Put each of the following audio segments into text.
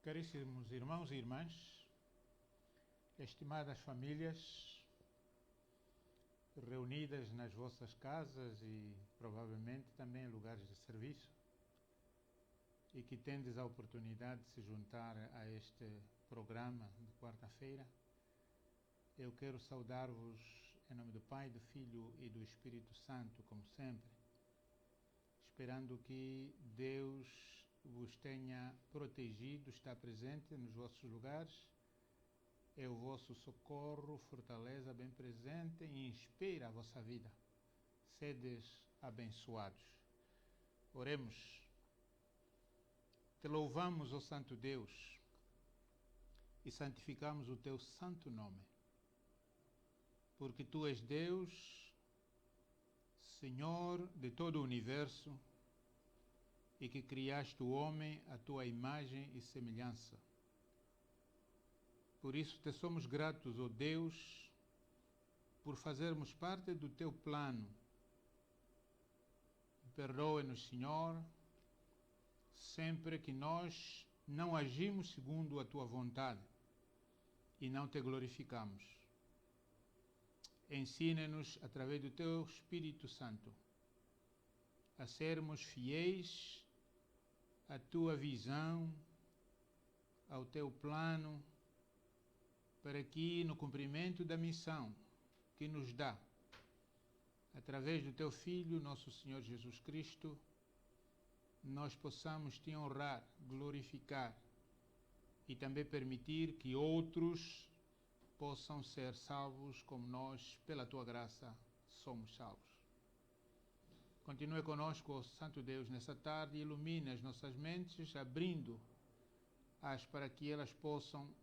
Caríssimos irmãos e irmãs, estimadas famílias reunidas nas vossas casas e provavelmente também em lugares de serviço e que tendes a oportunidade de se juntar a este programa de quarta-feira, eu quero saudar-vos em nome do Pai, do Filho e do Espírito Santo, como sempre, esperando que Deus vos tenha protegido, está presente nos vossos lugares, é o vosso socorro, fortaleza bem presente e inspira a vossa vida. Sedes abençoados. Oremos. Te louvamos, ó Santo Deus, e santificamos o teu santo nome, porque tu és Deus, Senhor de todo o universo, e que criaste o homem à tua imagem e semelhança. Por isso te somos gratos, ó Deus, por fazermos parte do teu plano. Perdoe-nos, Senhor, sempre que nós não agimos segundo a tua vontade e não te glorificamos. Ensina-nos, através do teu Espírito Santo, a sermos fiéis à tua visão, ao teu plano, para que no cumprimento da missão que nos dá, através do teu Filho, nosso Senhor Jesus Cristo, nós possamos te honrar, glorificar e também permitir que outros possam ser salvos como nós, pela tua graça, somos salvos. Continue conosco, ó Santo Deus, nessa tarde, ilumine as nossas mentes, abrindo-as para que elas possam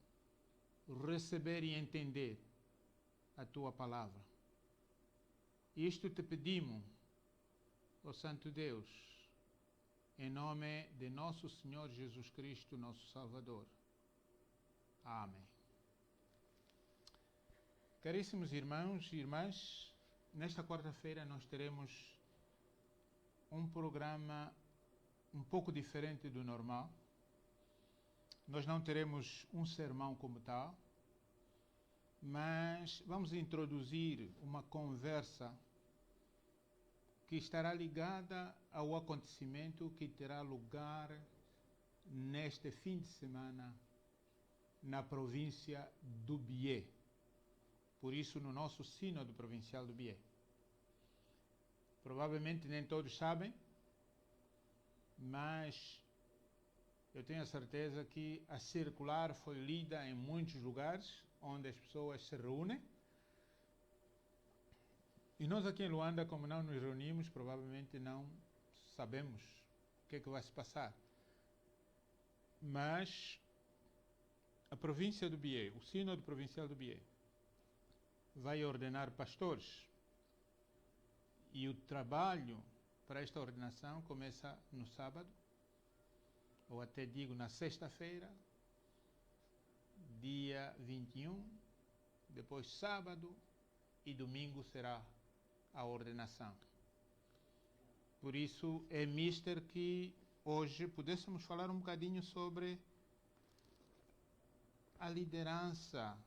receber e entender a tua palavra. Isto te pedimos, ó Santo Deus, em nome de nosso Senhor Jesus Cristo, nosso Salvador. Amém. Caríssimos irmãos e irmãs, nesta quarta-feira nós teremos um programa um pouco diferente do normal. Nós não teremos um sermão como tal, mas vamos introduzir uma conversa que estará ligada ao acontecimento que terá lugar neste fim de semana na província do Bié. Por isso, no nosso Sínodo Provincial do Bié. Provavelmente nem todos sabem, mas eu tenho a certeza que a circular foi lida em muitos lugares onde as pessoas se reúnem. E nós aqui em Luanda, como não nos reunimos, provavelmente não sabemos o que é que vai se passar. Mas a província do Bié, o Sínodo Provincial do Bié, vai ordenar pastores. E o trabalho para esta ordenação começa no sábado, ou até digo na sexta-feira, dia 21, depois sábado e domingo será a ordenação. Por isso é mister que hoje pudéssemos falar um bocadinho sobre a liderança,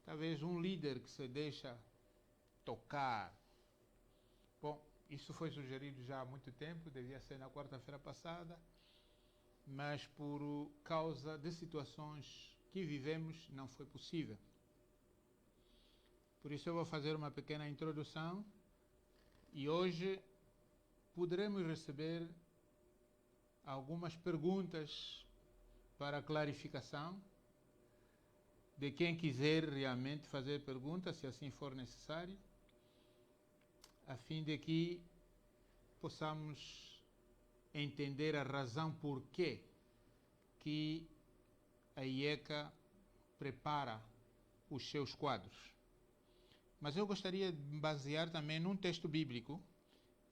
talvez um líder que se deixa tocar. Bom, isso foi sugerido já há muito tempo, devia ser na quarta-feira passada, mas por causa de situações que vivemos não foi possível. Por isso eu vou fazer uma pequena introdução e hoje poderemos receber algumas perguntas para clarificação de quem quiser realmente fazer perguntas, se assim for necessário, a fim de que possamos entender a razão por que a IECA prepara os seus quadros. Mas eu gostaria de basear também num texto bíblico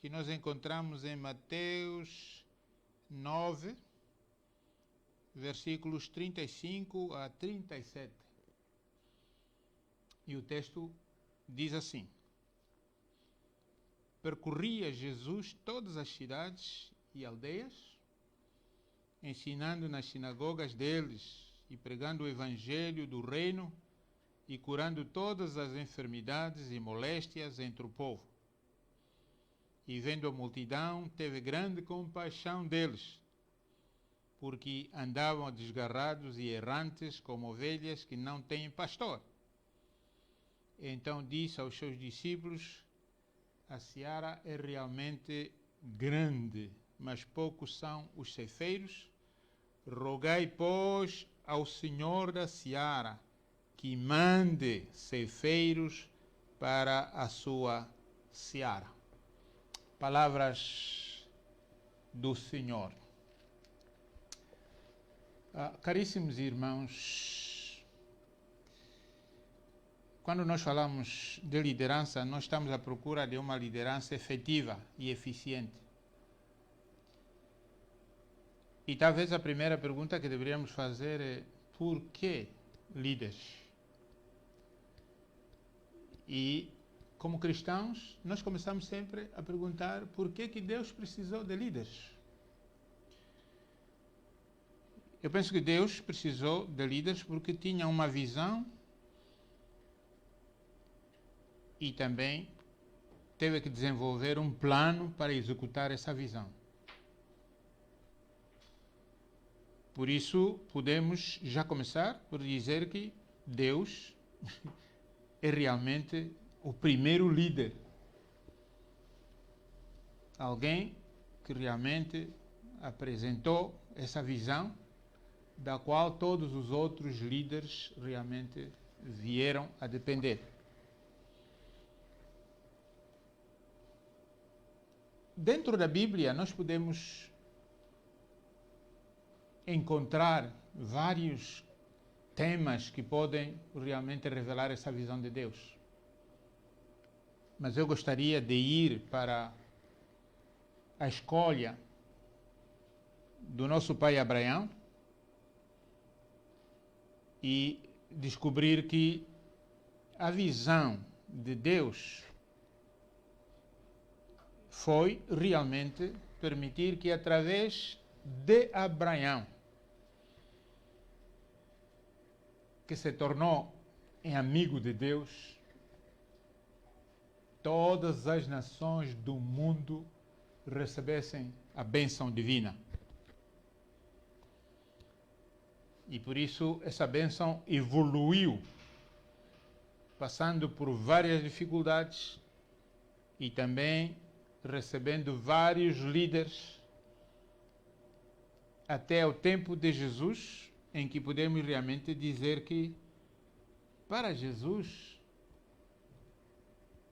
que nós encontramos em Mateus 9, versículos 35 a 37. E o texto diz assim: Percorria Jesus todas as cidades e aldeias, ensinando nas sinagogas deles e pregando o evangelho do reino e curando todas as enfermidades e moléstias entre o povo. E vendo a multidão, teve grande compaixão deles, porque andavam desgarrados e errantes como ovelhas que não têm pastor. Então disse aos seus discípulos: a seara é realmente grande, mas poucos são os ceifeiros. Rogai, pois, ao Senhor da seara que mande ceifeiros para a sua seara. Palavras do Senhor. Caríssimos irmãos, quando nós falamos de liderança, nós estamos à procura de uma liderança efetiva e eficiente. E talvez a primeira pergunta que deveríamos fazer é: por que líderes? E, como cristãos, nós começamos sempre a perguntar por que Deus precisou de líderes. Eu penso que Deus precisou de líderes porque tinha uma visão e também teve que desenvolver um plano para executar essa visão. Por isso, podemos já começar por dizer que Deus é realmente o primeiro líder. Alguém que realmente apresentou essa visão, da qual todos os outros líderes realmente vieram a depender. Dentro da Bíblia, nós podemos encontrar vários temas que podem realmente revelar essa visão de Deus. Mas eu gostaria de ir para a escolha do nosso pai Abraão e descobrir que a visão de Deus foi realmente permitir que através de Abraão, que se tornou em amigo de Deus, todas as nações do mundo recebessem a bênção divina. E por isso essa bênção evoluiu, passando por várias dificuldades e também recebendo vários líderes, até o tempo de Jesus, em que podemos realmente dizer que, para Jesus,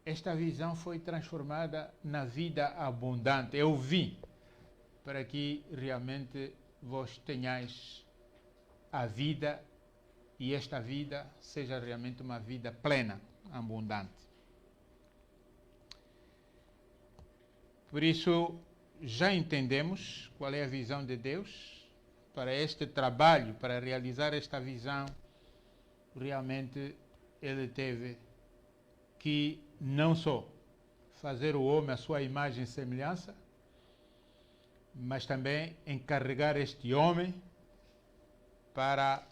esta visão foi transformada na vida abundante. Eu vim para que realmente vós tenhais a vida e esta vida seja realmente uma vida plena, abundante. Por isso, já entendemos qual é a visão de Deus para este trabalho, para realizar esta visão. Realmente ele teve que não só fazer o homem à sua imagem e semelhança, mas também encarregar este homem para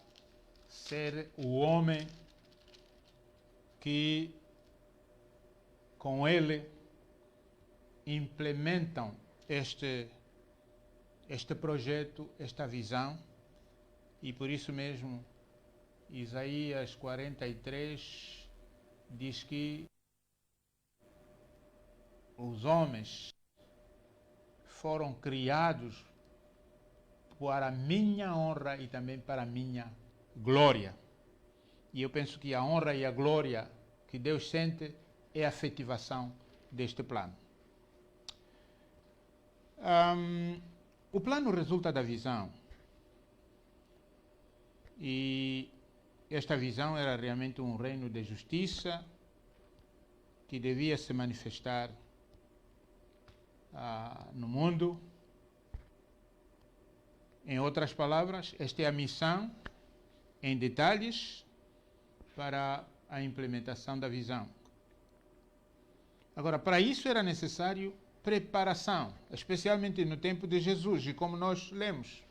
ser o homem que com ele implementam este projeto, esta visão. E por isso mesmo Isaías 43 diz que os homens foram criados para a minha honra e também para a minha glória. E eu penso que a honra e a glória que Deus sente é a efetivação deste plano. O plano resulta da visão. E esta visão era realmente um reino de justiça que devia se manifestar no mundo. Em outras palavras, esta é a missão em detalhes para a implementação da visão. Agora, para isso era necessário preparação, especialmente no tempo de Jesus, e como nós lemos.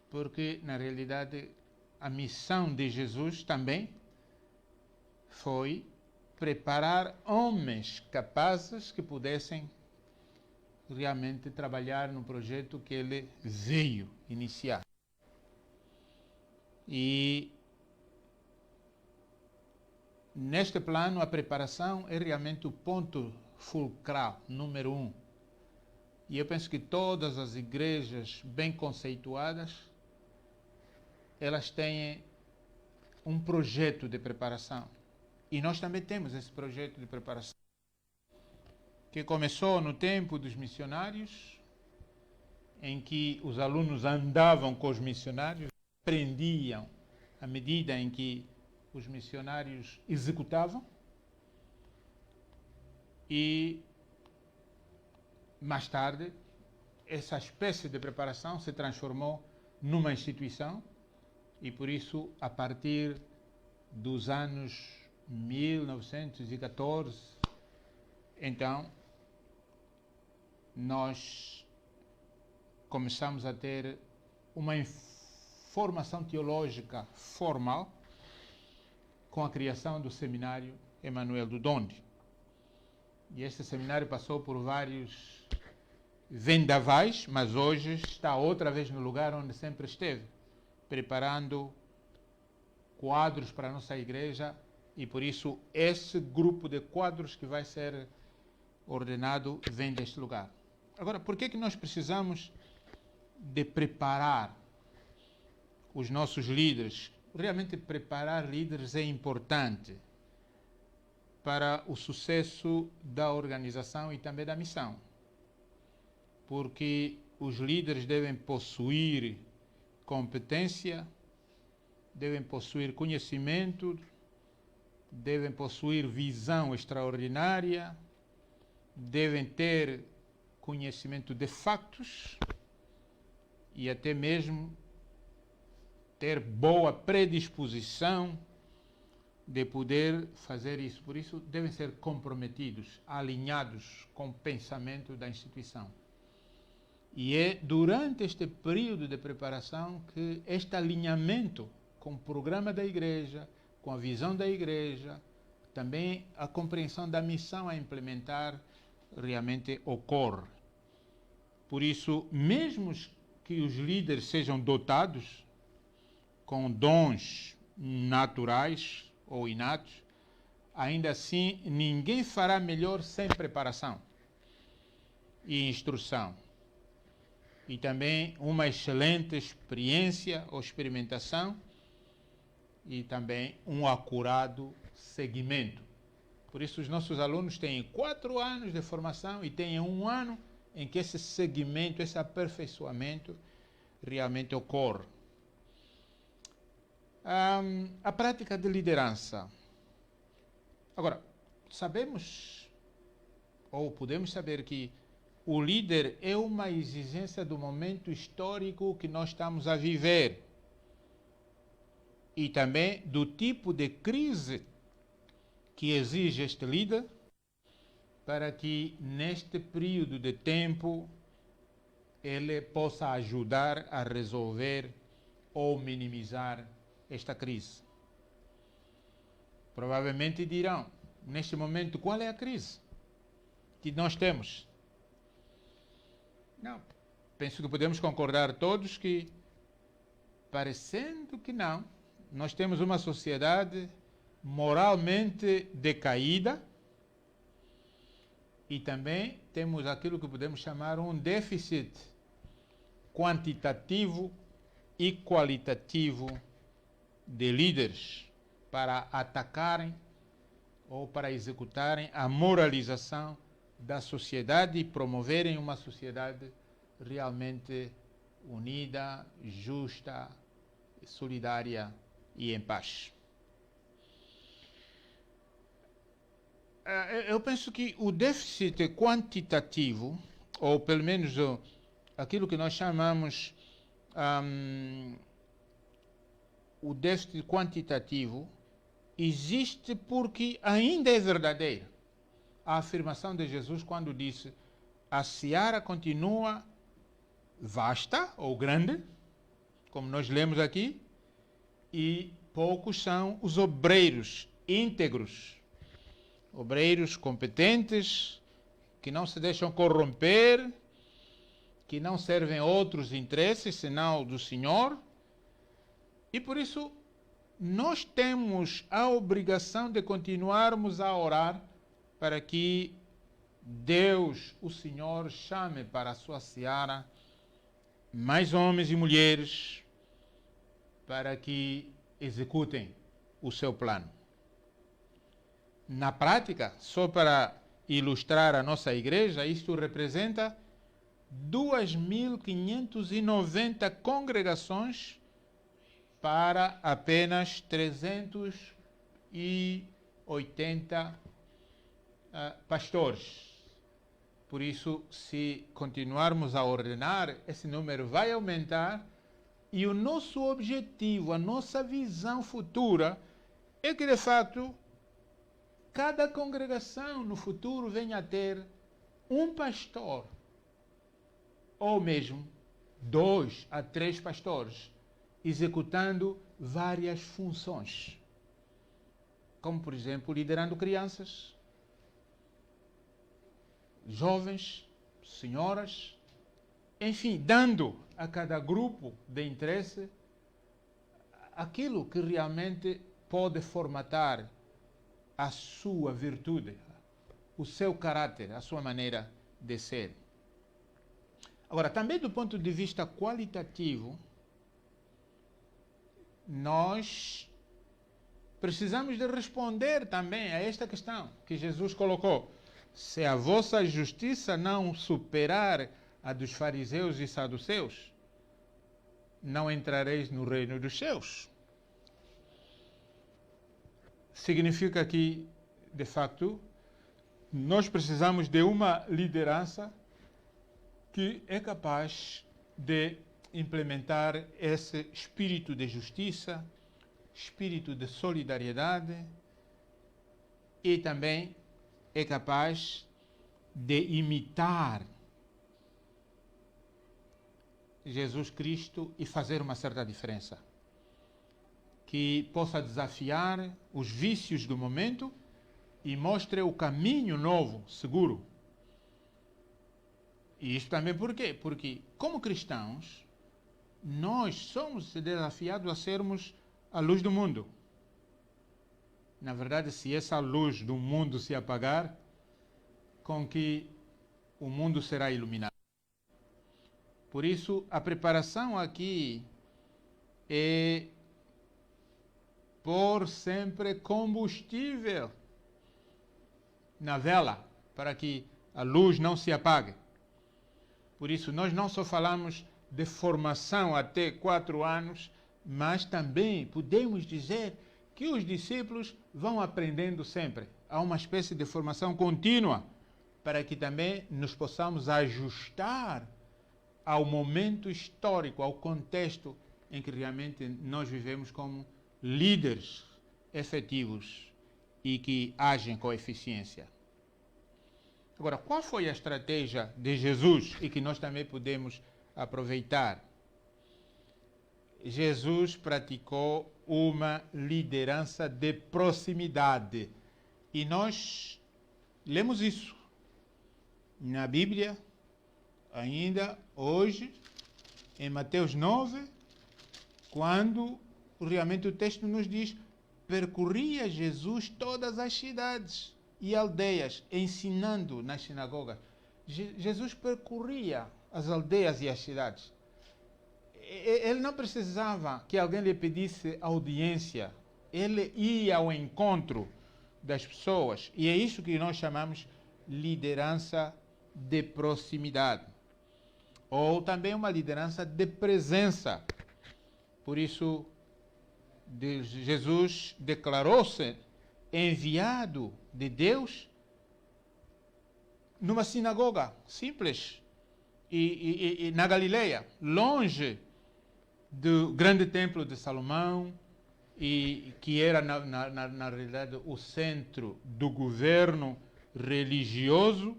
porque, na realidade, a missão de Jesus também foi preparar homens capazes que pudessem realmente trabalhar no projeto que ele veio iniciar. E neste plano, a preparação é realmente o ponto fulcral, número 1. E eu penso que todas as igrejas bem conceituadas, elas têm um projeto de preparação. E nós também temos esse projeto de preparação, que começou no tempo dos missionários, em que os alunos andavam com os missionários, aprendiam à medida em que os missionários executavam, e mais tarde essa espécie de preparação se transformou numa instituição, e por isso, a partir dos anos 1914, então, nós começamos a ter uma formação teológica formal com a criação do seminário Emanuel do Donde. E este seminário passou por vários vendavais, mas hoje está outra vez no lugar onde sempre esteve, preparando quadros para a nossa igreja, e por isso esse grupo de quadros que vai ser ordenado vem deste lugar. Agora, por que nós precisamos de preparar os nossos líderes? Realmente preparar líderes é importante para o sucesso da organização e também da missão, porque os líderes devem possuir competência, devem possuir conhecimento, devem possuir visão extraordinária, devem ter conhecimento de factos e até mesmo ter boa predisposição de poder fazer isso. Por isso, devem ser comprometidos, alinhados com o pensamento da instituição. E é durante este período de preparação que este alinhamento com o programa da igreja, com a visão da igreja, também a compreensão da missão a implementar, realmente ocorre. Por isso, mesmo que os líderes sejam dotados com dons naturais ou inatos, ainda assim ninguém fará melhor sem preparação e instrução. E também uma excelente experiência ou experimentação e também um acurado seguimento. Por isso os nossos alunos têm 4 anos de formação e têm 1 ano em que esse seguimento, esse aperfeiçoamento realmente ocorre. A prática de liderança. Agora, sabemos, ou podemos saber que o líder é uma exigência do momento histórico que nós estamos a viver e também do tipo de crise que exige este líder para que neste período de tempo ele possa ajudar a resolver ou minimizar esta crise. Provavelmente dirão, neste momento, qual é a crise que nós temos? Não, penso que podemos concordar todos que, parecendo que não, nós temos uma sociedade moralmente decaída e também temos aquilo que podemos chamar um déficit quantitativo e qualitativo de líderes para atacarem ou para executarem a moralização da sociedade e promoverem uma sociedade realmente unida, justa, solidária e em paz. Eu penso que o déficit quantitativo, ou pelo menos aquilo que nós chamamos o déficit quantitativo, existe porque ainda é verdadeira a afirmação de Jesus quando disse: a seara continua vasta ou grande, como nós lemos aqui, e poucos são os obreiros íntegros, obreiros competentes, que não se deixam corromper, que não servem outros interesses senão do Senhor. E por isso nós temos a obrigação de continuarmos a orar para que Deus, o Senhor, chame para a sua seara mais homens e mulheres para que executem o seu plano. Na prática, só para ilustrar a nossa igreja, isto representa 2.590 congregações para apenas 380 pastores. Por isso, se continuarmos a ordenar, esse número vai aumentar, e o nosso objetivo, a nossa visão futura é que, de fato, cada congregação no futuro venha a ter um pastor, ou mesmo 2 a 3 pastores, executando várias funções, como, por exemplo, liderando crianças, jovens, senhoras, enfim, dando a cada grupo de interesse aquilo que realmente pode formatar a sua virtude, o seu caráter, a sua maneira de ser. Agora, também do ponto de vista qualitativo, nós precisamos de responder também a esta questão que Jesus colocou. Se a vossa justiça não superar a dos fariseus e saduceus, não entrareis no reino dos céus. Significa que, de facto, nós precisamos de uma liderança que é capaz de implementar esse espírito de justiça, espírito de solidariedade, e também é capaz de imitar Jesus Cristo e fazer uma certa diferença, que possa desafiar os vícios do momento e mostre o caminho novo, seguro. E isso também por quê? Porque, como cristãos, nós somos desafiados a sermos a luz do mundo. Na verdade, se essa luz do mundo se apagar, com que o mundo será iluminado. Por isso, a preparação aqui é pôr sempre combustível na vela, para que a luz não se apague. Por isso, nós não só falamos de formação até 4 anos, mas também podemos dizer que os discípulos vão aprendendo sempre. Há uma espécie de formação contínua, para que também nos possamos ajustar ao momento histórico, ao contexto em que realmente nós vivemos como líderes efetivos e que agem com eficiência. Agora, qual foi a estratégia de Jesus e que nós também podemos aproveitar? Jesus praticou uma liderança de proximidade. E nós lemos isso na Bíblia, ainda hoje, em Mateus 9, quando realmente o texto nos diz: percorria Jesus todas as cidades e aldeias, ensinando nas sinagogas. Jesus percorria as aldeias e as cidades. Ele não precisava que alguém lhe pedisse audiência. Ele ia ao encontro das pessoas. E é isso que nós chamamos liderança de proximidade. Ou também uma liderança de presença. Por isso, Jesus declarou-se enviado de Deus numa sinagoga simples e na Galileia, longe do grande templo de Salomão, e que era na realidade o centro do governo religioso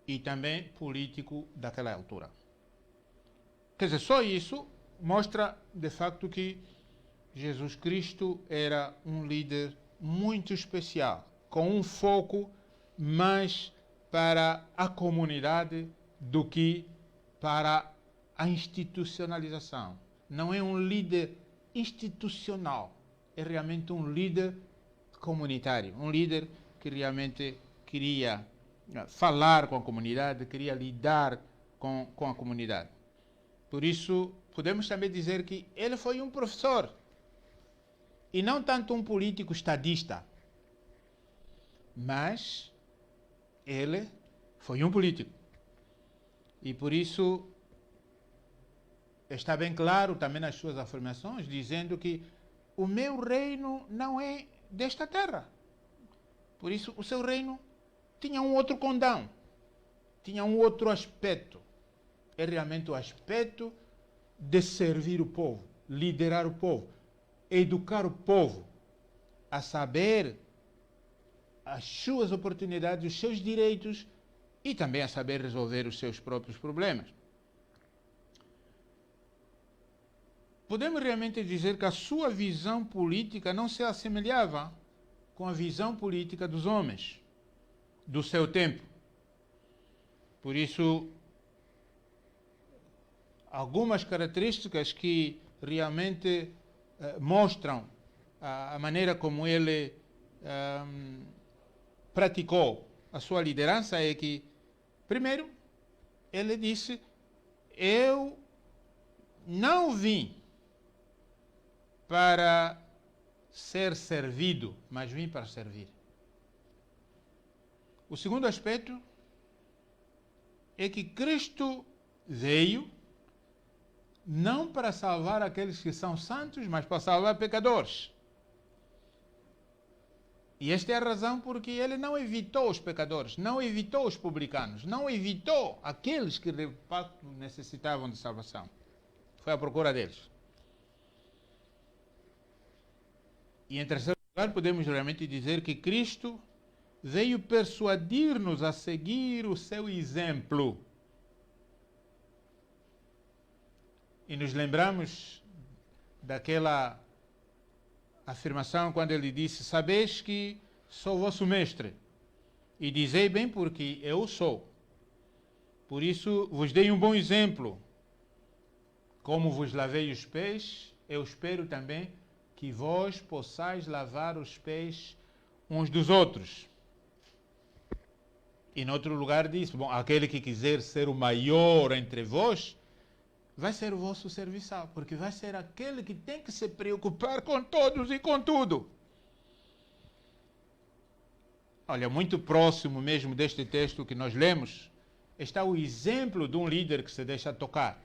e também político daquela altura. Quer dizer, só isso mostra de facto que Jesus Cristo era um líder muito especial, com um foco mais para a comunidade do que para a institucionalização. Não é um líder institucional, é realmente um líder comunitário, um líder que realmente queria falar com a comunidade, queria lidar com a comunidade. Por isso, podemos também dizer que ele foi um professor e não tanto um político estadista, mas ele foi um político. E por isso está bem claro também nas suas afirmações, dizendo que o meu reino não é desta terra. Por isso o seu reino tinha um outro condão, tinha um outro aspecto. É realmente o aspecto de servir o povo, liderar o povo, educar o povo a saber as suas oportunidades, os seus direitos e também a saber resolver os seus próprios problemas. Podemos realmente dizer que a sua visão política não se assemelhava com a visão política dos homens do seu tempo. Por isso, algumas características que realmente mostram a maneira como ele praticou a sua liderança é que, primeiro, ele disse: eu não vim para ser servido, mas vim para servir. O segundo aspecto é que Cristo veio não para salvar aqueles que são santos, mas para salvar pecadores. E esta é a razão porque ele não evitou os pecadores, não evitou os publicanos, não evitou aqueles que de fato necessitavam de salvação. Foi à procura deles. E em terceiro lugar, podemos realmente dizer que Cristo veio persuadir-nos a seguir o seu exemplo. E nos lembramos daquela afirmação quando ele disse: sabeis que sou vosso mestre, e dizei bem porque eu sou. Por isso vos dei um bom exemplo. Como vos lavei os pés, eu espero também que vós possais lavar os pés uns dos outros. E em outro lugar diz: bom, aquele que quiser ser o maior entre vós, vai ser o vosso serviçal, porque vai ser aquele que tem que se preocupar com todos e com tudo. Olha, muito próximo mesmo deste texto que nós lemos, está o exemplo de um líder que se deixa tocar.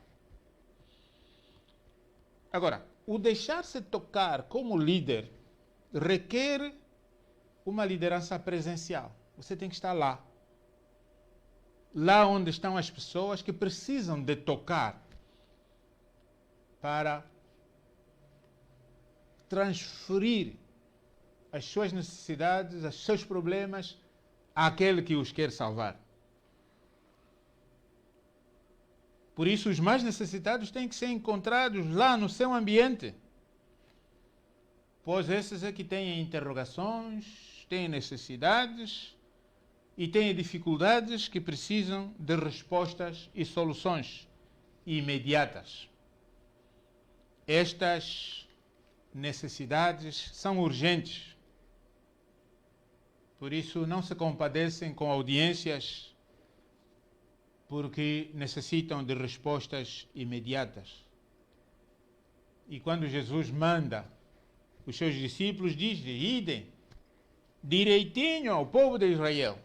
Agora, o deixar-se tocar como líder requer uma liderança presencial. Você tem que estar lá. Lá onde estão as pessoas que precisam de tocar para transferir as suas necessidades, os seus problemas àquele que os quer salvar. Por isso, os mais necessitados têm que ser encontrados lá no seu ambiente. Pois esses é que têm interrogações, têm necessidades e têm dificuldades que precisam de respostas e soluções imediatas. Estas necessidades são urgentes. Por isso, não se compadecem com audiências, porque necessitam de respostas imediatas. E quando Jesus manda os seus discípulos, diz: idem direitinho ao povo de Israel,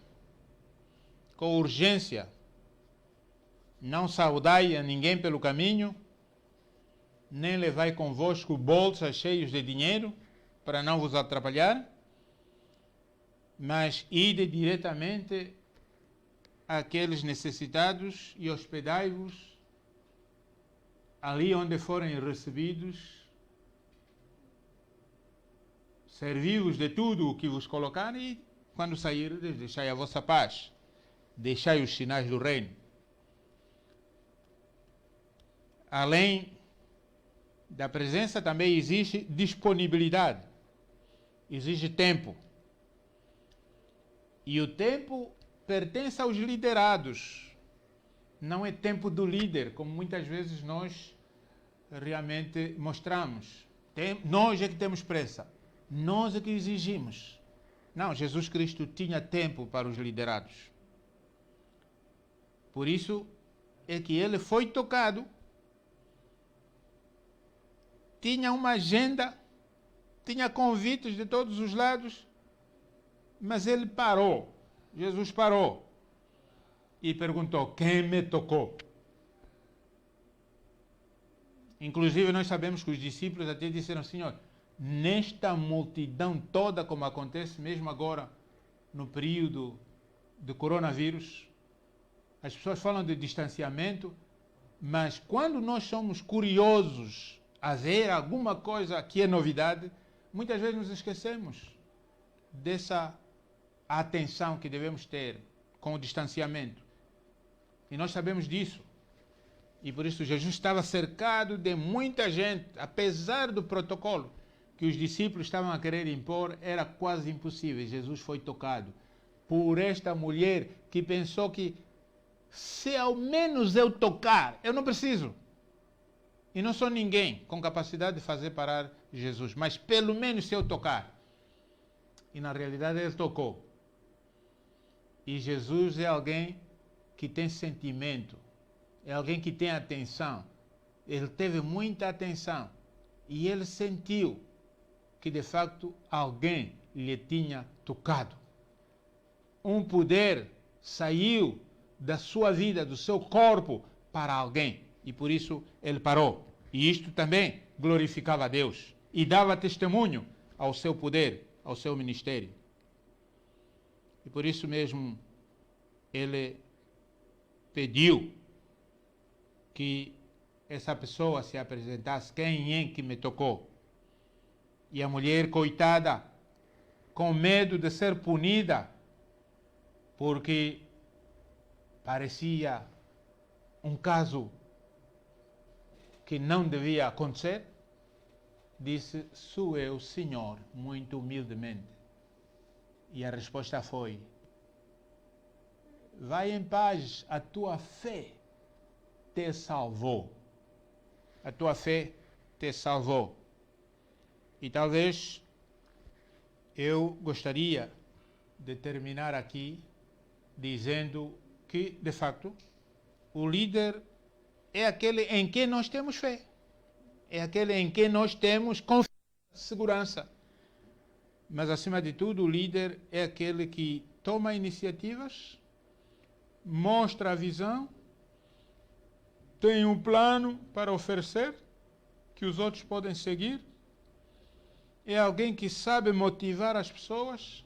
com urgência. Não saudai a ninguém pelo caminho, nem levai convosco bolsas cheias de dinheiro, para não vos atrapalhar, mas ide diretamente àqueles necessitados e hospedai-vos ali onde forem recebidos, servi-vos de tudo o que vos colocarem, e quando sairdes, deixai a vossa paz, deixai os sinais do reino. Além Da presença também existe disponibilidade, exige tempo. E o tempo pertence aos liderados, não é tempo do líder, como muitas vezes nós realmente mostramos. Nós é que temos pressa, nós é que exigimos. Não, Jesus Cristo tinha tempo para os liderados. Por isso é que ele foi tocado, tinha uma agenda, tinha convites de todos os lados, mas ele parou. Jesus parou e perguntou: quem me tocou? Inclusive nós sabemos que os discípulos até disseram: Senhor, nesta multidão toda, como acontece mesmo agora no período do coronavírus, as pessoas falam de distanciamento, mas quando nós somos curiosos a ver alguma coisa que é novidade, muitas vezes nos esquecemos dessa atenção que devemos ter com o distanciamento. E nós sabemos disso. E por isso Jesus estava cercado de muita gente, apesar do protocolo que os discípulos estavam a querer impor, era quase impossível. Jesus foi tocado por esta mulher que pensou que se ao menos eu tocar, eu não preciso. E não sou ninguém com capacidade de fazer parar Jesus, mas pelo menos se eu tocar. E na realidade ele tocou. E Jesus é alguém que tem sentimento, é alguém que tem atenção. Ele teve muita atenção e ele sentiu que de facto alguém lhe tinha tocado. Um poder saiu da sua vida, do seu corpo, para alguém. E por isso ele parou. E isto também glorificava a Deus e dava testemunho ao seu poder, ao seu ministério. E por isso mesmo ele pediu que essa pessoa se apresentasse: quem é que me tocou? E a mulher, coitada, com medo de ser punida, porque parecia um caso que não devia acontecer, disse: sou eu, Senhor, muito humildemente. E a resposta foi: vai em paz, a tua fé te salvou. A tua fé te salvou. E talvez eu gostaria de terminar aqui dizendo que, de facto, o líder é aquele em que nós temos fé. É aquele em que nós temos confiança, segurança. Mas, acima de tudo, o líder é aquele que toma iniciativas, mostra a visão, tem um plano para oferecer, que os outros podem seguir. É alguém que sabe motivar as pessoas.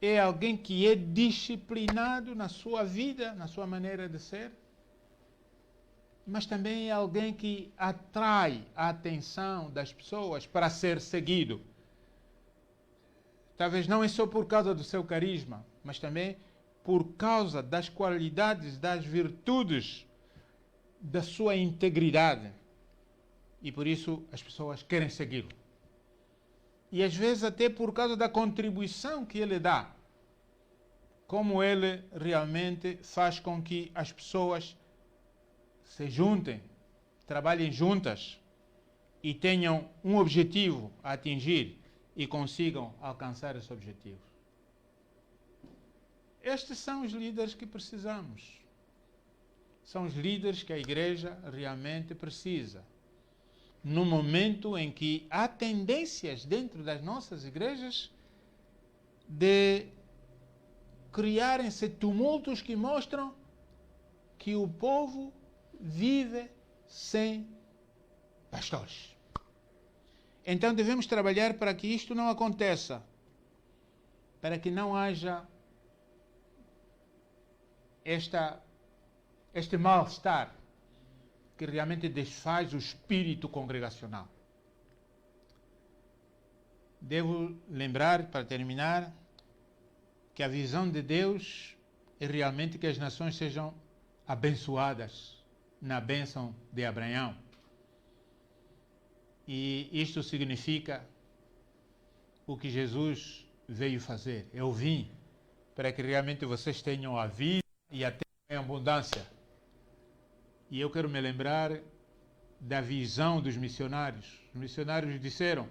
É alguém que é disciplinado na sua vida, na sua maneira de ser. Mas também é alguém que atrai a atenção das pessoas para ser seguido. Talvez não é só por causa do seu carisma, mas também por causa das qualidades, das virtudes, da sua integridade. E por isso as pessoas querem segui-lo. E às vezes até por causa da contribuição que ele dá. Como ele realmente faz com que as pessoas se juntem, trabalhem juntas e tenham um objetivo a atingir e consigam alcançar esse objetivo. Estes são os líderes que precisamos. São os líderes que a igreja realmente precisa. No momento em que há tendências dentro das nossas igrejas de criarem-se tumultos que mostram que o povo vive sem pastores. Então devemos trabalhar para que isto não aconteça, para que não haja este mal-estar que realmente desfaz o espírito congregacional. Devo lembrar, para terminar, que a visão de Deus é realmente que as nações sejam abençoadas na bênção de Abraão. E isto significa o que Jesus veio fazer. Eu vim para que realmente vocês tenham a vida e a tenham em abundância. E eu quero me lembrar da visão dos missionários. Os missionários disseram: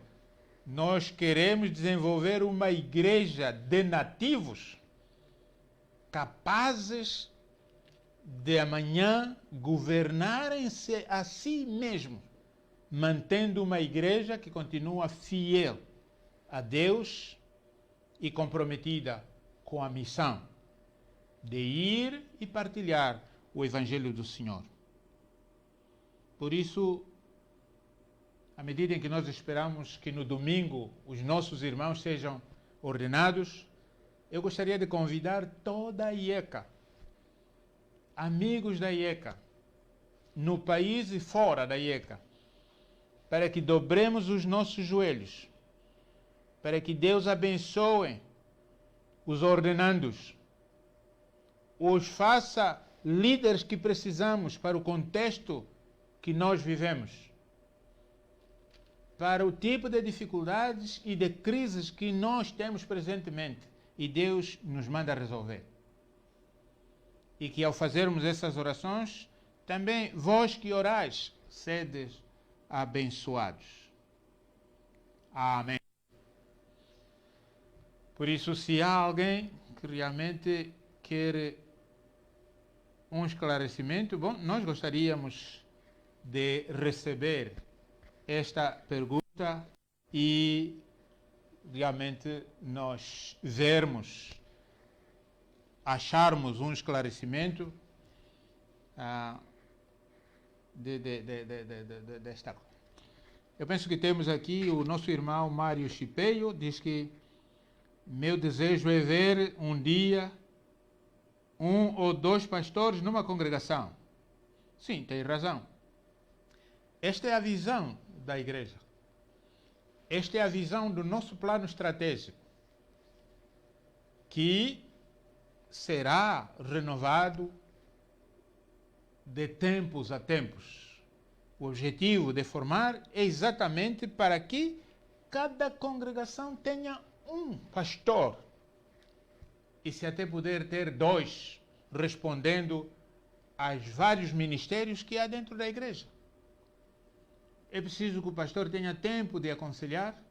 nós queremos desenvolver uma igreja de nativos capazes de amanhã governarem-se a si mesmos, mantendo uma igreja que continua fiel a Deus e comprometida com a missão de ir e partilhar o Evangelho do Senhor. Por isso, à medida em que nós esperamos que no domingo os nossos irmãos sejam ordenados, eu gostaria de convidar toda a IECA, amigos da IECA, no país e fora da IECA, para que dobremos os nossos joelhos, para que Deus abençoe os ordenandos, os faça líderes que precisamos para o contexto que nós vivemos, para o tipo de dificuldades e de crises que nós temos presentemente e Deus nos manda resolver. E que ao fazermos essas orações, também vós que orais, sedes abençoados. Amém. Por isso, se há alguém que realmente quer um esclarecimento, bom, nós gostaríamos de receber esta pergunta e realmente nós acharmos um esclarecimento desta. Eu penso que temos aqui o nosso irmão Mário Chipeio, diz que meu desejo é ver um dia 1 ou 2 pastores numa congregação. Sim, tem razão. Esta é a visão da igreja. Esta é a visão do nosso plano estratégico, que será renovado de tempos a tempos. O objetivo de formar é exatamente para que cada congregação tenha um pastor, e se até puder ter 2, respondendo aos vários ministérios que há dentro da igreja. É preciso que o pastor tenha tempo de aconselhar,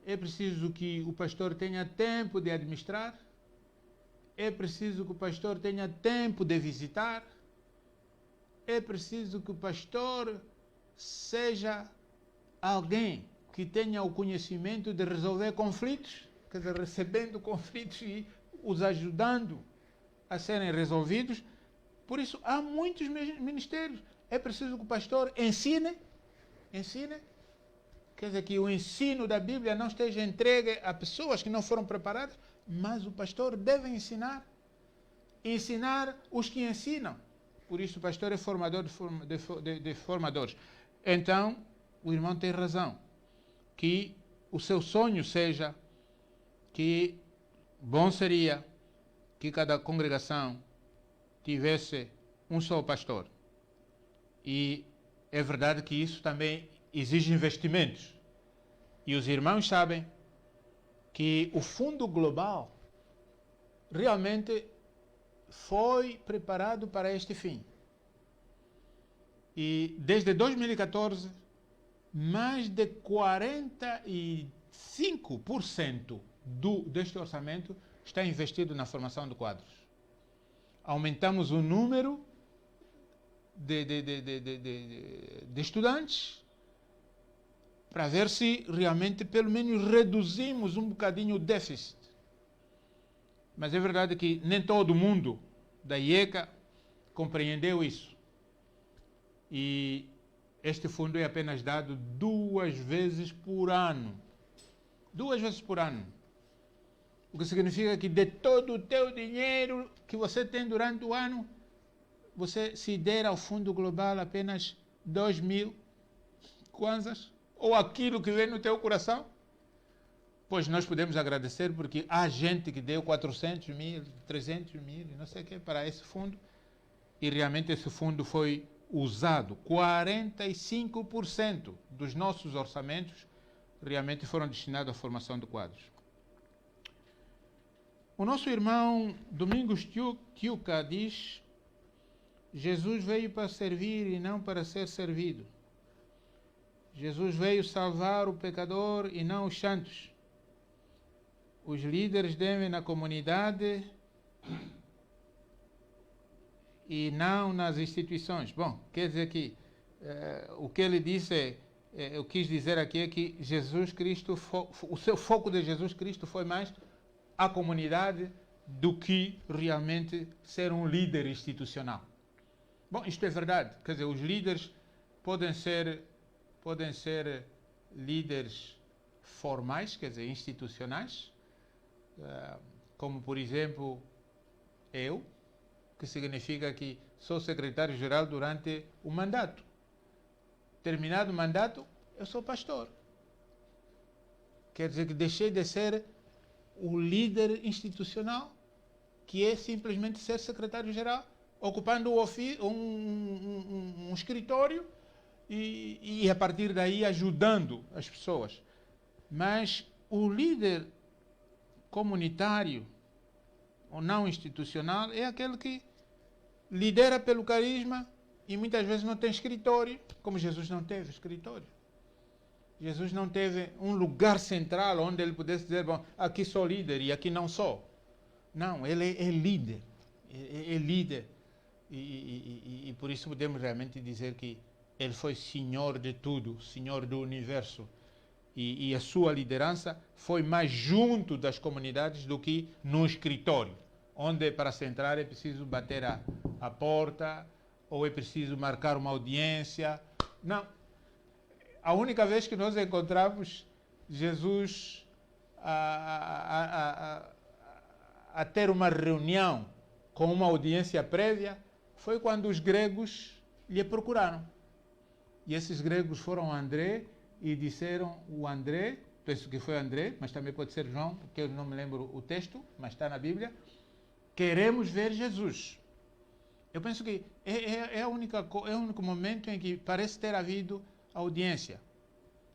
é preciso que o pastor tenha tempo de administrar, é preciso que o pastor tenha tempo de visitar, é preciso que o pastor seja alguém que tenha o conhecimento de resolver conflitos, quer dizer, recebendo conflitos e os ajudando a serem resolvidos. Por isso, há muitos ministérios. É preciso que o pastor ensine, quer dizer, que o ensino da Bíblia não esteja entregue a pessoas que não foram preparadas, mas o pastor deve ensinar os que ensinam. Por isso o pastor é formador de formadores. Então, o irmão tem razão, que o seu sonho seja que bom seria que cada congregação tivesse um só pastor. E é verdade que isso também exige investimentos. E os irmãos sabem que o Fundo Global realmente foi preparado para este fim. E desde 2014, mais de 45% deste orçamento está investido na formação de quadros. Aumentamos o número de estudantes para ver se realmente, pelo menos, reduzimos um bocadinho o déficit. Mas é verdade que nem todo mundo da IECA compreendeu isso. E este fundo é apenas dado 2 vezes por ano. 2 vezes por ano. O que significa que de todo o teu dinheiro que você tem durante o ano, você se der ao Fundo Global apenas 2.000 kwanzas, ou aquilo que vem no teu coração, pois nós podemos agradecer porque há gente que deu 400.000, 300.000, não sei o que, para esse fundo, e realmente esse fundo foi usado. 45% dos nossos orçamentos realmente foram destinados à formação de quadros. O nosso irmão Domingos Tiuca diz: Jesus veio para servir e não para ser servido. Jesus veio salvar o pecador e não os santos. Os líderes devem na comunidade e não nas instituições. Bom, quer dizer que o que ele disse, eu quis dizer aqui é que Jesus Cristo, o seu foco de Jesus Cristo foi mais a comunidade do que realmente ser um líder institucional. Bom, isto é verdade. Quer dizer, os líderes podem ser líderes formais, quer dizer, institucionais, como, por exemplo, eu, que significa que sou secretário-geral durante o mandato. Terminado o mandato, eu sou pastor. Quer dizer que deixei de ser o líder institucional, que é simplesmente ser secretário-geral, ocupando um escritório e a partir daí ajudando as pessoas. Mas o líder comunitário ou não institucional é aquele que lidera pelo carisma e muitas vezes não tem escritório, como Jesus não teve escritório. Jesus não teve um lugar central onde ele pudesse dizer, bom, aqui sou líder e aqui não sou. Não, ele é líder. É líder. E por isso podemos realmente dizer que ele foi senhor de tudo, senhor do universo. E a sua liderança foi mais junto das comunidades do que no escritório, onde para se entrar é preciso bater a porta ou é preciso marcar uma audiência. Não. A única vez que nós encontramos Jesus a ter uma reunião com uma audiência prévia foi quando os gregos lhe procuraram. E esses gregos foram a André e disseram, o André, penso que foi André, mas também pode ser João, porque eu não me lembro o texto, mas está na Bíblia, queremos ver Jesus. Eu penso que é o único momento em que parece ter havido audiência.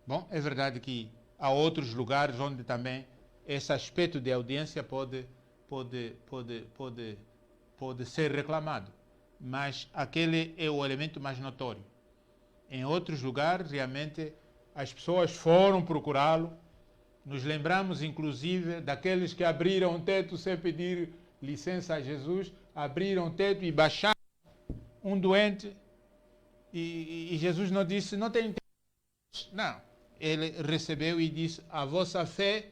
Bom, é verdade que há outros lugares onde também esse aspecto de audiência pode ser reclamado, mas aquele é o elemento mais notório. Em outros lugares, realmente, as pessoas foram procurá-lo. Nos lembramos, inclusive, daqueles que abriram o teto sem pedir licença a Jesus, abriram o teto e baixaram um doente, e Jesus não disse, não tem interesse. Não, ele recebeu e disse, a vossa fé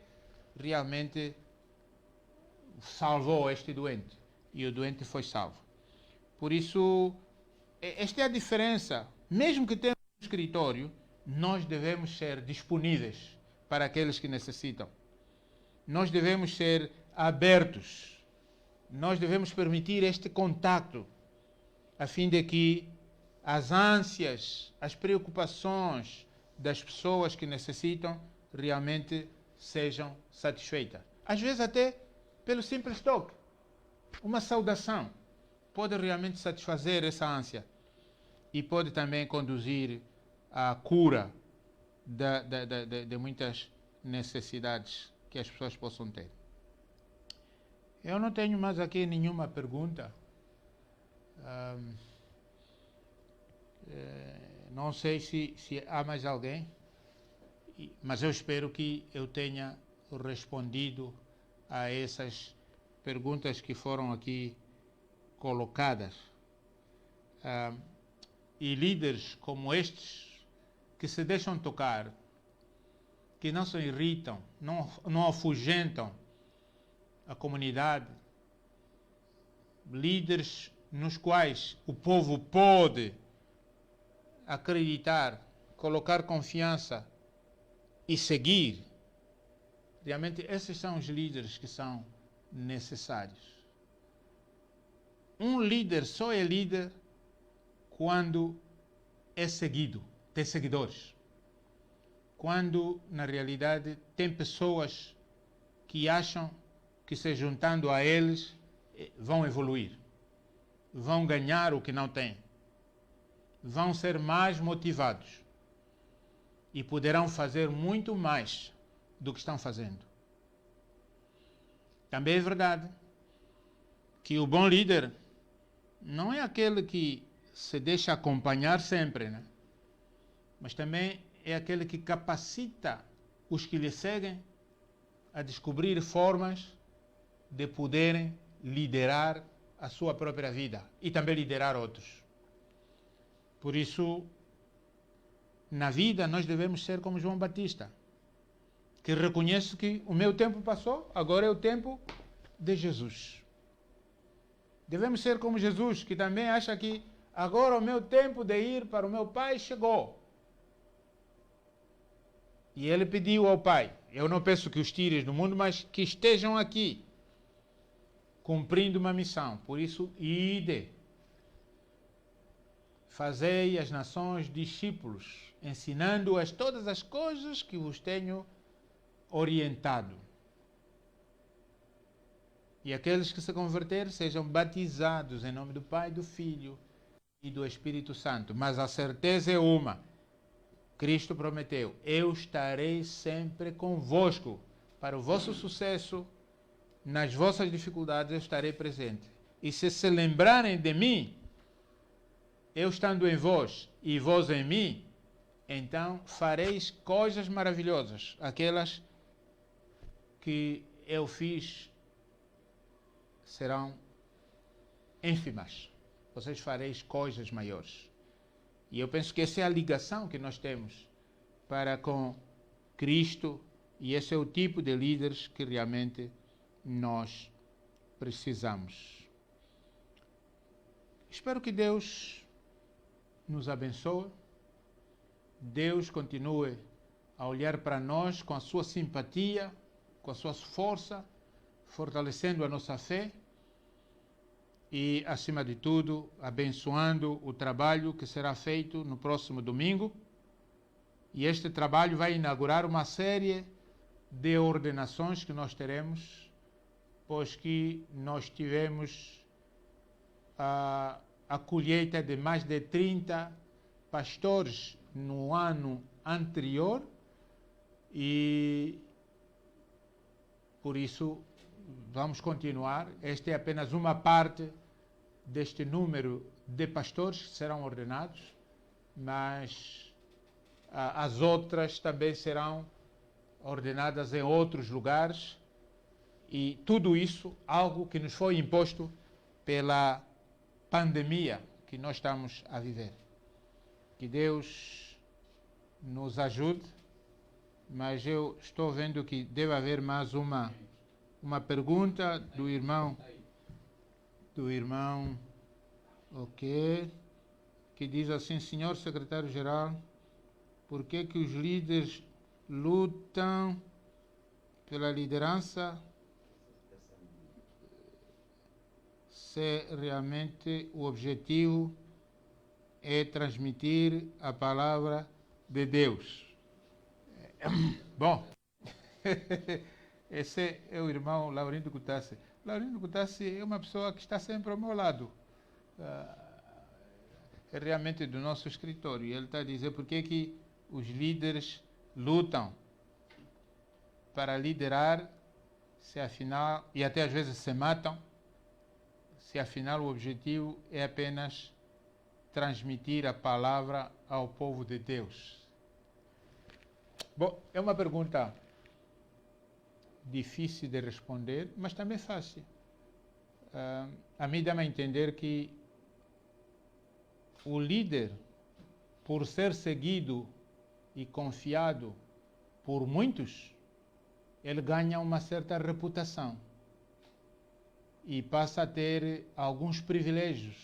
realmente salvou este doente, e o doente foi salvo. Por isso, esta é a diferença. Mesmo que tenhamos um escritório, nós devemos ser disponíveis para aqueles que necessitam. Nós devemos ser abertos. Nós devemos permitir este contato, a fim de que as ânsias, as preocupações das pessoas que necessitam realmente sejam satisfeitas. Às vezes até pelo simples toque. Uma saudação pode realmente satisfazer essa ânsia e pode também conduzir à cura de muitas necessidades que as pessoas possam ter. Eu não tenho mais aqui nenhuma pergunta. Não sei se há mais alguém, mas eu espero que eu tenha respondido a essas perguntas que foram aqui colocadas. E líderes como estes, que se deixam tocar, que não se irritam, não afugentam a comunidade, líderes nos quais o povo pode acreditar, colocar confiança e seguir, realmente esses são os líderes que são necessários. Um líder só é líder quando é seguido, tem seguidores. Quando, na realidade, tem pessoas que acham que se juntando a eles vão evoluir, vão ganhar o que não têm, vão ser mais motivados e poderão fazer muito mais do que estão fazendo. Também é verdade que o bom líder não é aquele que se deixa acompanhar sempre, né? Mas também é aquele que capacita os que lhe seguem a descobrir formas de poderem liderar a sua própria vida e também liderar outros. Por isso, na vida nós devemos ser como João Batista, que reconhece que o meu tempo passou, agora é o tempo de Jesus. Devemos ser como Jesus, que também acha que agora o meu tempo de ir para o meu Pai chegou. E ele pediu ao Pai, eu não peço que os tires do mundo, mas que estejam aqui, cumprindo uma missão. Por isso, ide, fazei as nações discípulos, ensinando-as todas as coisas que vos tenho orientado. E aqueles que se converterem sejam batizados em nome do Pai, do Filho e do Espírito Santo. Mas a certeza é uma. Cristo prometeu, eu estarei sempre convosco para o vosso sucesso, nas vossas dificuldades eu estarei presente. E se lembrarem de mim, eu estando em vós e vós em mim, então fareis coisas maravilhosas, aquelas que eu fiz serão ínfimas. Vocês fareis coisas maiores. E eu penso que essa é a ligação que nós temos para com Cristo, e esse é o tipo de líderes que realmente nós precisamos. Espero que Deus nos abençoe, Deus continue a olhar para nós com a sua simpatia, com a sua força, fortalecendo a nossa fé e, acima de tudo, abençoando o trabalho que será feito no próximo domingo. E este trabalho vai inaugurar uma série de ordenações que nós teremos, pois que nós tivemos a colheita de mais de 30 pastores no ano anterior e, por isso, vamos continuar. Esta é apenas uma parte deste número de pastores que serão ordenados, mas as outras também serão ordenadas em outros lugares, e tudo isso algo que nos foi imposto pela pandemia que nós estamos a viver. Que Deus nos ajude, mas eu estou vendo que deve haver mais uma pergunta do irmão, ok, que diz assim: senhor secretário-geral, por que os líderes lutam pela liderança se realmente o objetivo é transmitir a palavra de Deus? Bom, esse é o irmão Laurindo Kutassi. Laurindo Kutassi é uma pessoa que está sempre ao meu lado. É realmente do nosso escritório. E ele está a dizer por que os líderes lutam para liderar, se afinal, e até às vezes se matam, se afinal o objetivo é apenas transmitir a palavra ao povo de Deus. Bom, é uma pergunta difícil de responder, mas também fácil. A mim dá-me a entender que o líder, por ser seguido e confiado por muitos, ele ganha uma certa reputação e passa a ter alguns privilégios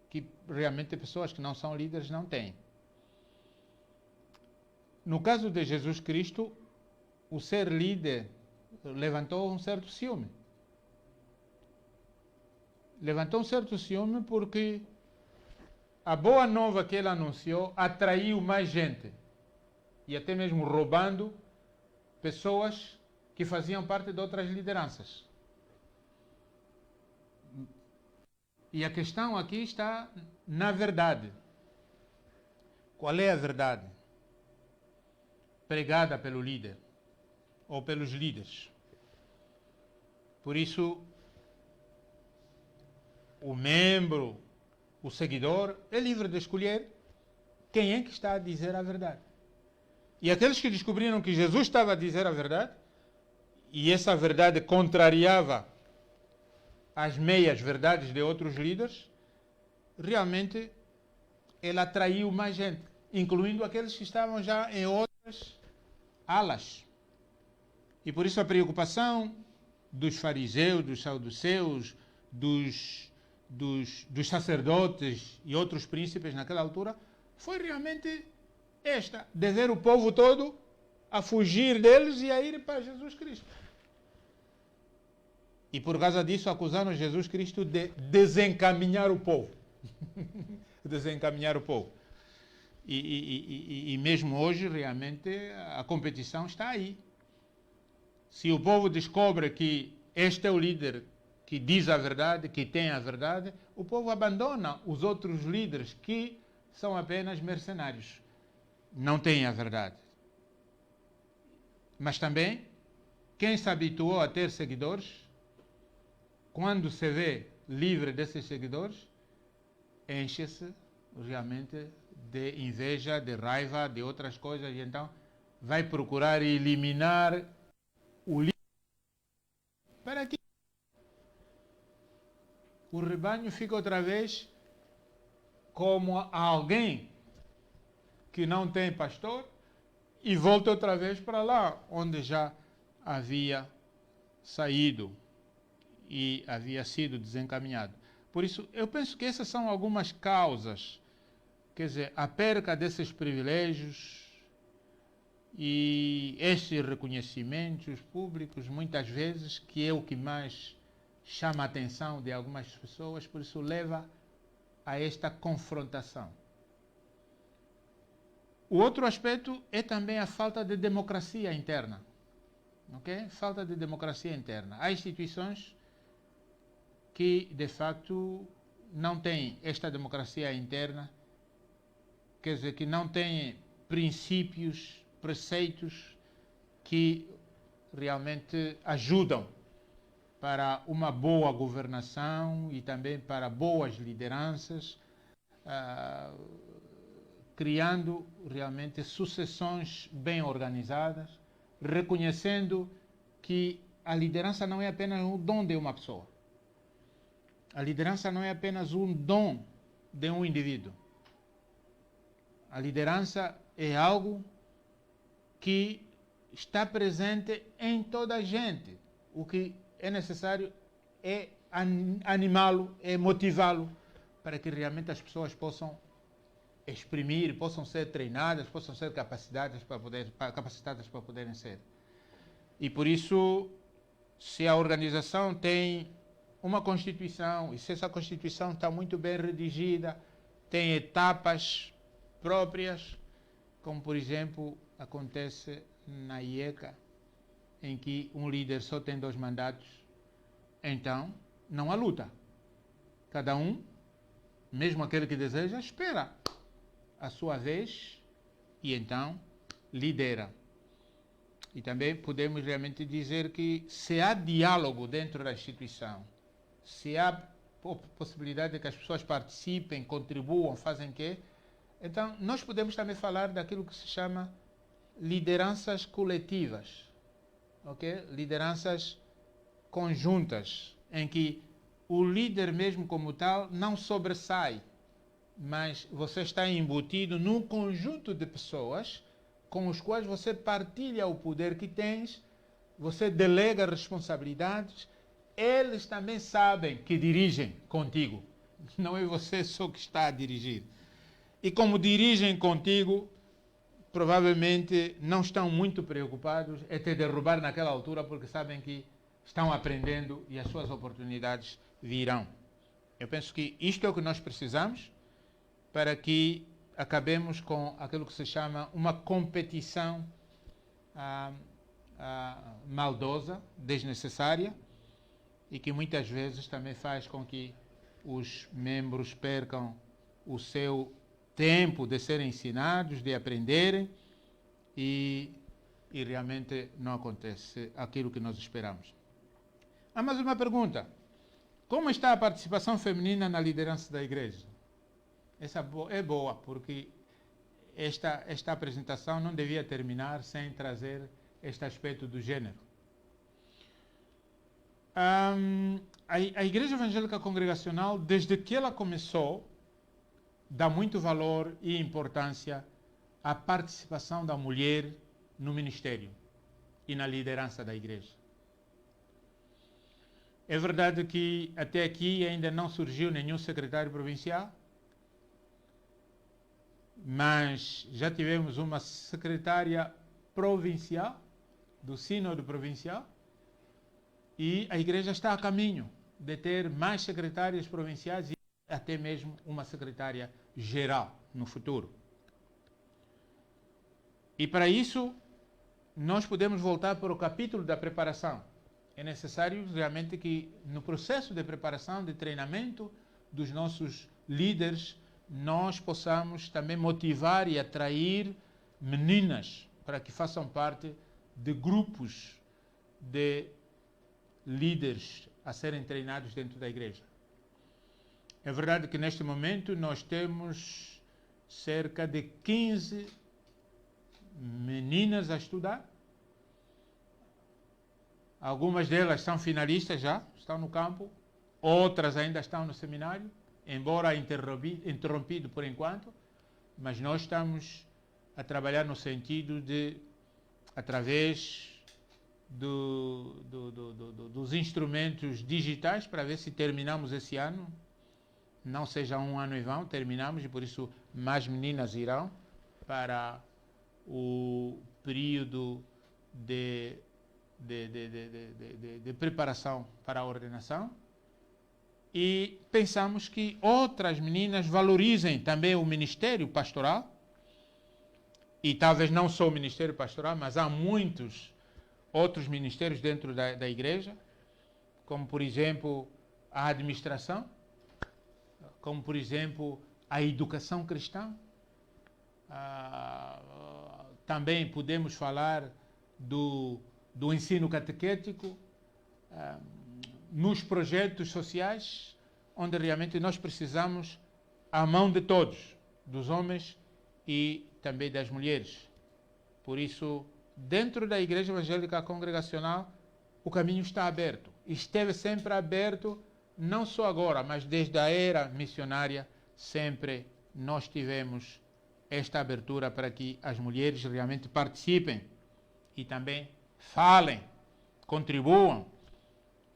que realmente pessoas que não são líderes não têm. No caso de Jesus Cristo, o ser líder levantou um certo ciúme. Levantou um certo ciúme porque a boa nova que ele anunciou atraiu mais gente, e até mesmo roubando pessoas que faziam parte de outras lideranças. E a questão aqui está na verdade. qual é a verdade pregada pelo líder ou pelos líderes. Por isso, o membro, o seguidor, é livre de escolher quem é que está a dizer a verdade. E aqueles que descobriram que Jesus estava a dizer a verdade, e essa verdade contrariava as meias verdades de outros líderes, realmente ele atraiu mais gente, incluindo aqueles que estavam já em outras alas. E por isso a preocupação dos fariseus, dos saduceus, dos sacerdotes e outros príncipes naquela altura foi realmente esta, de ver o povo todo a fugir deles e a ir para Jesus Cristo. E por causa disso acusaram Jesus Cristo de desencaminhar o povo. Desencaminhar o povo. E mesmo hoje, realmente, a competição está aí. Se o povo descobre que este é o líder que diz a verdade, que tem a verdade, o povo abandona os outros líderes que são apenas mercenários. Não têm a verdade. Mas também, quem se habituou a ter seguidores, quando se vê livre desses seguidores, enche-se realmente de inveja, de raiva, de outras coisas, e então vai procurar eliminar o líder. Para que o rebanho fica outra vez como alguém que não tem pastor e volta outra vez para lá, onde já havia saído e havia sido desencaminhado. Por isso, eu penso que essas são algumas causas, quer dizer, a perca desses privilégios e estes reconhecimentos públicos, muitas vezes, que é o que mais chama a atenção de algumas pessoas, por isso leva a esta confrontação. O outro aspecto é também a falta de democracia interna. Okay? Falta de democracia interna. Há instituições que, de facto, não têm esta democracia interna, quer dizer, que não têm princípios, preceitos que realmente ajudam para uma boa governação e também para boas lideranças, criando realmente sucessões bem organizadas, reconhecendo que a liderança não é apenas um dom de uma pessoa. A liderança não é apenas um dom de um indivíduo. A liderança é algo que está presente em toda a gente. O que é necessário é animá-lo, é motivá-lo, para que realmente as pessoas possam exprimir, possam ser treinadas, possam ser capacitadas para poderem ser. E por isso, se a organização tem uma Constituição, e se essa Constituição está muito bem redigida, tem etapas próprias, como por exemplo acontece na IECA, em que um líder só tem 2 mandatos, então não há luta. Cada um, mesmo aquele que deseja, espera a sua vez e então lidera. E também podemos realmente dizer que se há diálogo dentro da instituição, se há possibilidade de que as pessoas participem, contribuam, fazem quê, então nós podemos também falar daquilo que se chama lideranças coletivas, okay? Lideranças conjuntas, em que o líder mesmo como tal não sobressai, mas você está embutido num conjunto de pessoas com os quais você partilha o poder que tens, você delega responsabilidades, eles também sabem que dirigem contigo, não é você só que está a dirigir. E como dirigem contigo, provavelmente não estão muito preocupados em te derrubar naquela altura, porque sabem que estão aprendendo e as suas oportunidades virão. Eu penso que isto é o que nós precisamos para que acabemos com aquilo que se chama uma competição maldosa, desnecessária, e que muitas vezes também faz com que os membros percam o seu tempo de serem ensinados, de aprenderem, e realmente não acontece aquilo que nós esperamos. Há mais uma pergunta. Como está a participação feminina na liderança da igreja? Essa é boa, porque esta apresentação não devia terminar sem trazer este aspecto do gênero. A Igreja Evangélica Congregacional, desde que ela começou, dá muito valor e importância à participação da mulher no ministério e na liderança da igreja. É verdade que até aqui ainda não surgiu nenhum secretário provincial, mas já tivemos uma secretária provincial, do Sínodo Provincial, e a igreja está a caminho de ter mais secretárias provinciais e até mesmo uma secretária geral no futuro. E para isso, nós podemos voltar para o capítulo da preparação. É necessário realmente que no processo de preparação, de treinamento dos nossos líderes, nós possamos também motivar e atrair meninas para que façam parte de grupos de líderes a serem treinados dentro da igreja. É verdade que neste momento nós temos cerca de 15 meninas a estudar. Algumas delas são finalistas já, estão no campo. Outras ainda estão no seminário, embora interrompido por enquanto. Mas nós estamos a trabalhar no sentido de, através dos instrumentos digitais, para ver se terminamos esse ano. Não seja um ano em vão, terminamos, e por isso mais meninas irão para o período de preparação para a ordenação. E pensamos que outras meninas valorizem também o ministério pastoral, e talvez não só o ministério pastoral, mas há muitos outros ministérios dentro da igreja, como por exemplo a administração, como por exemplo a educação cristã. Também podemos falar do ensino catequético, nos projetos sociais, onde realmente nós precisamos a mão de todos, dos homens e também das mulheres. Por isso, dentro da Igreja Evangélica Congregacional, o caminho está aberto. Esteve sempre aberto, não só agora, mas desde a era missionária, sempre nós tivemos esta abertura para que as mulheres realmente participem e também falem, contribuam,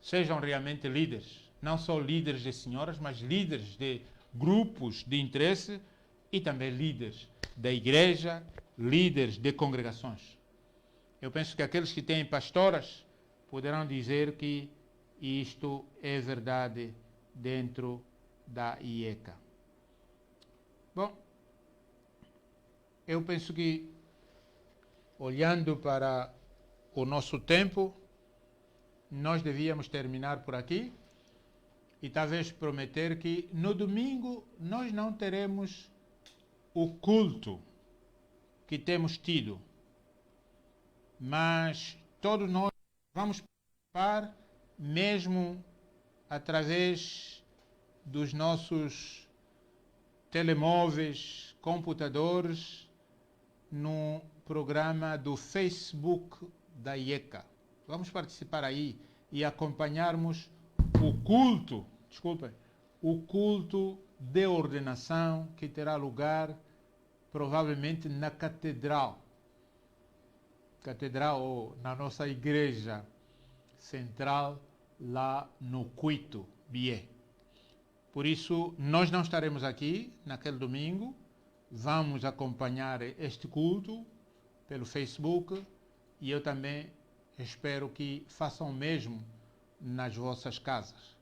sejam realmente líderes. Não só líderes de senhoras, mas líderes de grupos de interesse e também líderes da igreja, líderes de congregações. Eu penso que aqueles que têm pastoras poderão dizer que isto é verdade dentro da IECA. Bom, eu penso que, olhando para o nosso tempo, nós devíamos terminar por aqui e talvez prometer que no domingo nós não teremos o culto que temos tido, mas todos nós vamos participar, mesmo através dos nossos telemóveis, computadores, no programa do Facebook da IECA. Vamos participar aí e acompanharmos o culto de ordenação que terá lugar provavelmente na catedral ou na nossa igreja central lá no Cuito, Bié. Por isso, nós não estaremos aqui naquele domingo, vamos acompanhar este culto pelo Facebook e eu também espero que façam o mesmo nas vossas casas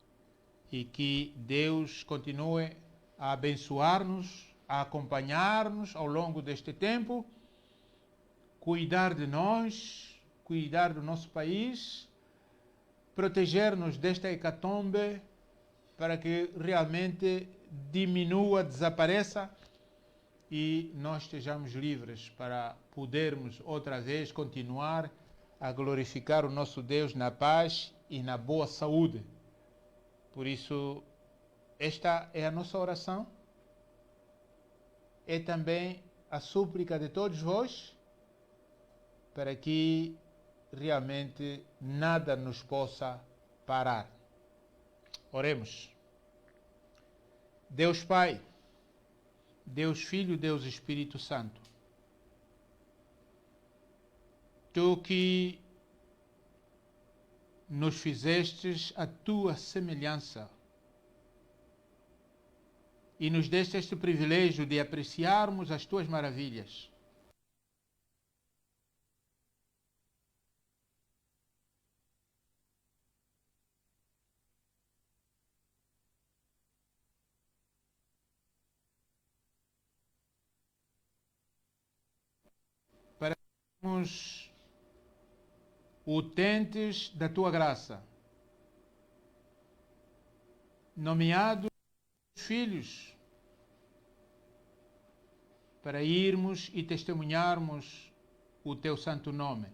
e que Deus continue a abençoar-nos, a acompanhar-nos ao longo deste tempo, cuidar de nós, cuidar do nosso país, proteger-nos desta hecatombe para que realmente diminua, desapareça e nós estejamos livres para podermos outra vez continuar a glorificar o nosso Deus na paz e na boa saúde. Por isso, esta é a nossa oração, é também a súplica de todos vós, para que realmente nada nos possa parar. Oremos. Deus Pai, Deus Filho, Deus Espírito Santo, Tu que nos fizestes a Tua semelhança e nos deste este privilégio de apreciarmos as Tuas maravilhas, para sermos utentes da Tua graça, nomeados filhos, para irmos e testemunharmos o Teu santo nome.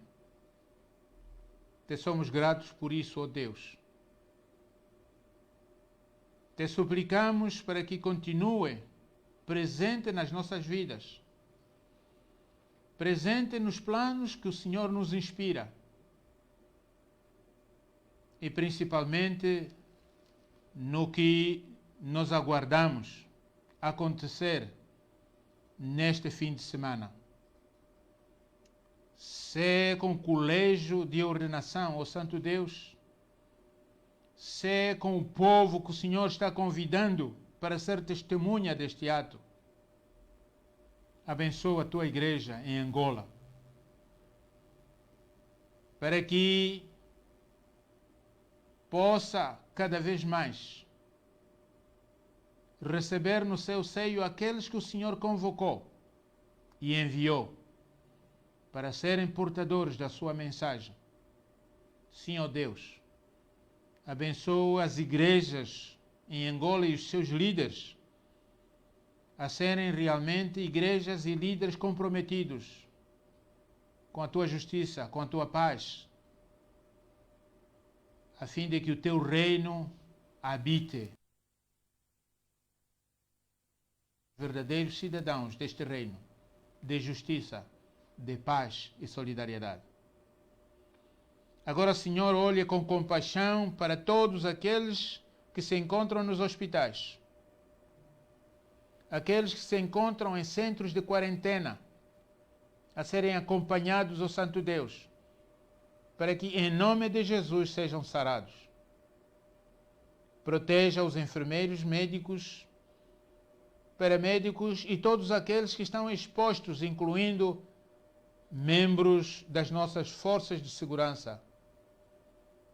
Te somos gratos por isso, ó Deus. Te suplicamos para que continue presente nas nossas vidas, presente nos planos que o Senhor nos inspira e principalmente no que nós aguardamos acontecer neste fim de semana. Se com o colégio de ordenação, ó Santo Deus, se com o povo que o Senhor está convidando para ser testemunha deste ato. Abençoa a Tua igreja em Angola, para que possa cada vez mais receber no seu seio aqueles que o Senhor convocou e enviou para serem portadores da sua mensagem. Sim, ó Deus, abençoa as igrejas em Angola e os seus líderes a serem realmente igrejas e líderes comprometidos com a Tua justiça, com a Tua paz, a fim de que o Teu reino habite verdadeiros cidadãos deste reino de justiça, de paz e solidariedade. Agora, Senhor, olha com compaixão para todos aqueles que se encontram nos hospitais, aqueles que se encontram em centros de quarentena, a serem acompanhados, ó Santo Deus, para que em nome de Jesus sejam sarados. Proteja os enfermeiros, médicos, paramédicos e todos aqueles que estão expostos, incluindo membros das nossas forças de segurança.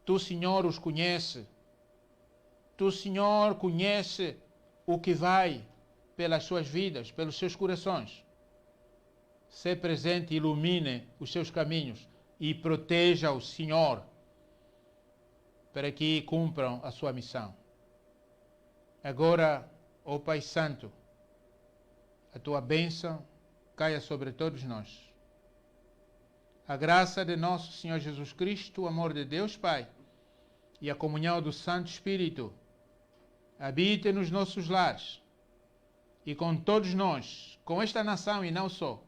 Tu, Senhor, os conhece. Tu, Senhor, conhece o que vai pelas suas vidas, pelos seus corações. Se presente, ilumine os seus caminhos e proteja o Senhor para que cumpram a sua missão. Agora, ó Pai Santo, a Tua bênção caia sobre todos nós. A graça de nosso Senhor Jesus Cristo, o amor de Deus Pai e a comunhão do Santo Espírito habite nos nossos lares e com todos nós, com esta nação e não só,